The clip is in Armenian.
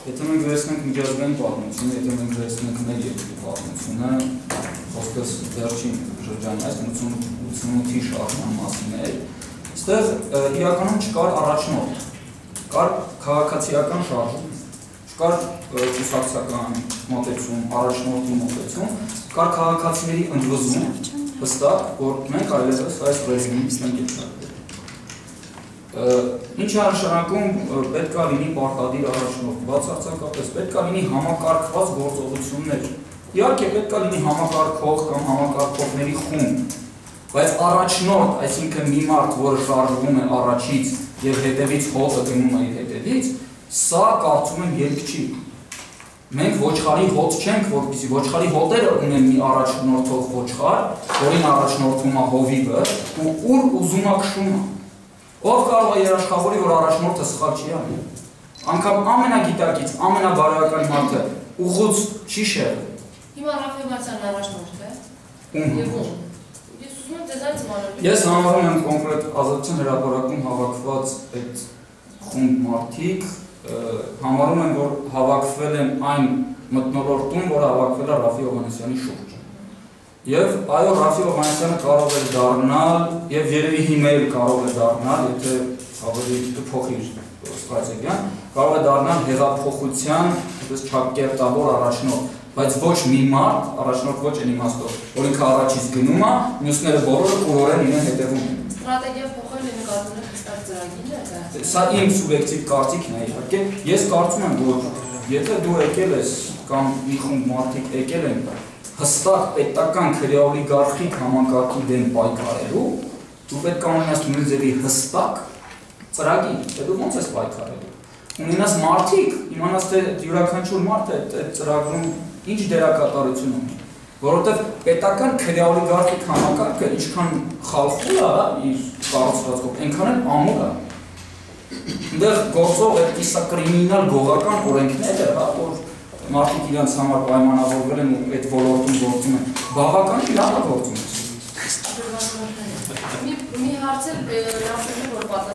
Եթե մենք վերցնենք միջազգային պատմությունը, եթե մենք վերցնենք մեր երկրի պատմությունը, խոսքս վերջին շրջանի, այսինքն 88-ի շարժման մասին էր, այստեղ իրականում չկար առաջնորդ, կար քաղաքացիական շարժում, չկար կուսակցական մոտեցում, առաջնորդի մոտեցում, կար քաղաքացիների ընդվզում, հստակ, որ մենք այլևս այս ռեժիմից ենք երջանկվել։ Ինչ է նշանակում պետք է լինի պարտադիր առաջնորդ, բացարձակապես պետք է լինի համակարգված գործողություններ։ Իհարկե պետք է լինի համակարգող կամ համակարգողների խումբ, բայց առաջնորդ, այսինքն մի մարդ, որը շարժվում է առաջից եւ հետևից հոտը գնում է իր հետևից, սա կարծում եմ ելք չի։ Մենք ոչխարի հոտ չենք, որպեսզի ոչխարի հոտերը ունեն մի առաջնորդող ոչխար, որին առաջնորդում է հովիվը ու ուր ուզում է քշում է։ Ով կարող է երաշխավորի, որ առաջնորդը սխալ չի անում։ Անգամ ամենագիտակից, ամենաբարոյական մարդը ուղուց չի շեղել։ Հիմա Ռաֆայելյանը առաջնորդ է։ Ում։ Ես ուզում եմ ձեզանից մանրել։ Ես համարում եմ կոնկրետ Ազատության հրապարակում հավաքված այդ խումբ մարդիկ, համարում եմ, որ հավաքվել են այն մթնոլորտում, որ հավաքվել է Ռաֆի Հովհաննիսյանի շուրջ։ Եվ այո, Ռաֆի Հովհաննիսյանը կարող է դառնալ, եւ երևի հիմա էլ կարող է դառնալ, եթե ավելի փոխի ստրատեգիան, կարող է դառնալ հեղափոխության այդպես չակերտավոր առաջնորդ, բայց ոչ մի մարդ, առաջնորդ ոչ այն իմաստով, որ ինքը առաջից գնում է, մյուսները բոլորը կուրորեն իրեն հետևում են։ Ստրատեգիա փոխելը նկատվում է հստակ ծրագիր է դա։ Սա իմ սուբյեկտիվ կարծիքն է, իհարկե, ես կարծում եմ, որ եթե դու եկել ես կամ մի խումբ մարդիկ եկել են հստակ պետական քրեոլիգարխիկ համակարգի դեմ պայքարելու, դու պետք է ունենաս նույն ձևի հստակ ծրագիր, թե դու ոնց ես պայքարելու։ Ունենաս մարդիկ, իմանաս թե յուրաքանչյուր մարդ այդ ծրագրում ինչ դերակատարություն ունի, որովհետև պետական քրեոլիգարխիկ համակարգը ինչքան խալխուլ է իր կառուցվածքով, այնքան էլ ամուր է։ Այնտեղ գործող այդ կիսակրիմինալ գողական օրենքները, որ մարդիկ իրանց համար պայմանավորվել են ու այդ ոլորտում գործում են, բավականին լավ է գործում են։ Մի հարց էլ